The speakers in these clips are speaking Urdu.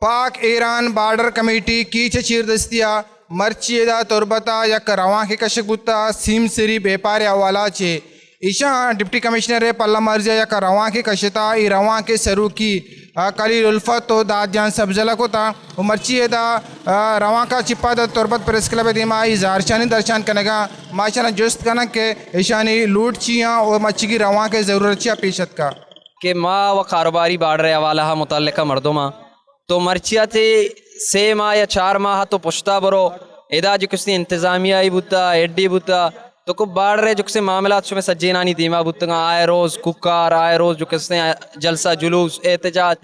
پاک ایران بارڈر کمیٹی کیچ چیر دستیا مرچی دا تربتا یا رواں کے کشک بتا سیم سری بیپار حوالہ چے ایشا ڈپٹی کمشنر پلہ مرزیا یا رواں کے کشتا ای رواں کے سرو کی کلیل الفت تو داد جان سبزلہ کو تا مرچی دا رواں کا چپا دا تربت پریس کلب دیما ای زارشانی درشان کنگا ماشاءاللہ جست کنگ کے ایشانی لوٹ چیاں اور مچی کی رواں کے ضرورت چیا پیشت کا کہ ما و کاروباری بارڈر حوالہ متعلقہ مردمہ تو مرچیا تے 3 ماہ یا 4 ماہ تو پشتا برو ادا جو کسی انتظامیہ ہی بوتا ایڈی بوتا تو کو بارڈر جو کسی معاملات شو میں سجینانی دیما بوتا آئے روز ککار آئے روز جو کسی جلسہ جلوس احتجاج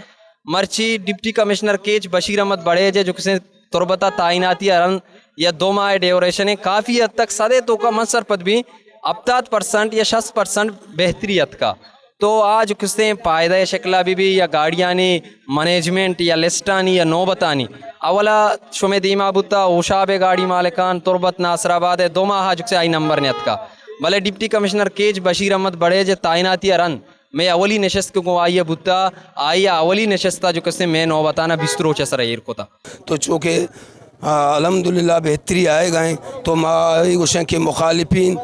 مرچی ڈپٹی کمشنر کیچ بشیر احمد بڑے جو کسی تربتا تعیناتی ارن یا 2 ماہ ڈیوریشن ہے کافی حد تک سدے تو کا منصر پد بھی 70% یا 60% بہتریت کا تو آج کستے پائدہ شکلہ بھی یا گاڑیانی منیجمنٹ یا لسٹانی یا نوبتانی اولا شمی دیما بوتا اوشاب گاڑی مالکان تربت ناصر آباد 2 ماہ جو کسے آئی نمبر نیت کا بلے ڈپٹی کمشنر کیچ بشیر احمد بڑے جو تعیناتی ارن میں اولی نشست کو آئیے بوتا آئیے اولی نشستہ جو کسے میں نوبتانا بسترو چسر ایر کو تا تو چونکہ الحمدللہ بہتری آئے گئے تو مائی گوشن کے مخالفین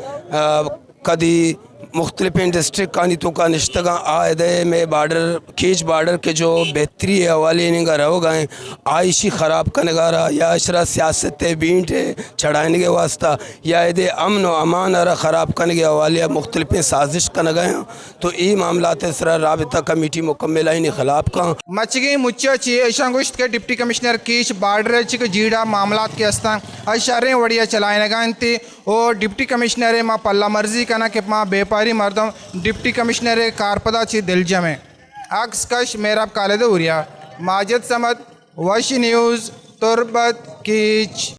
کدی مختلف ڈسٹرکٹ کانی تو کا نشتگاں آئے میں بارڈر کیچ بارڈر کے جو بہتری ہے حوالے نگا رہو گئے آئیشی خراب کنگارا یا اشرا سیاست بینٹ چڑھائنے کے واسطہ یا دے امن و امان ارا خراب کرنے کے حوالے مختلف سازش کنگئے ہیں تو ای معاملات سرا رابطہ کمیٹی مکمل آئین خلاف کا مچگی مچا چی ایشان گوشت کے ڈپٹی کمشنر کیچ بارڈر چک جیڑا معاملات کے استان اشاریں وڑیا چلائے گا انتی اور ڈپٹی کمشنر ما پلہ مرضی کنا کہ ما بیپاری مردم ڈپٹی کمشنر کارپدا چی دل جمع عکس کش میراب کالد اوریا ماجد سمد وش نیوز تربت کیچ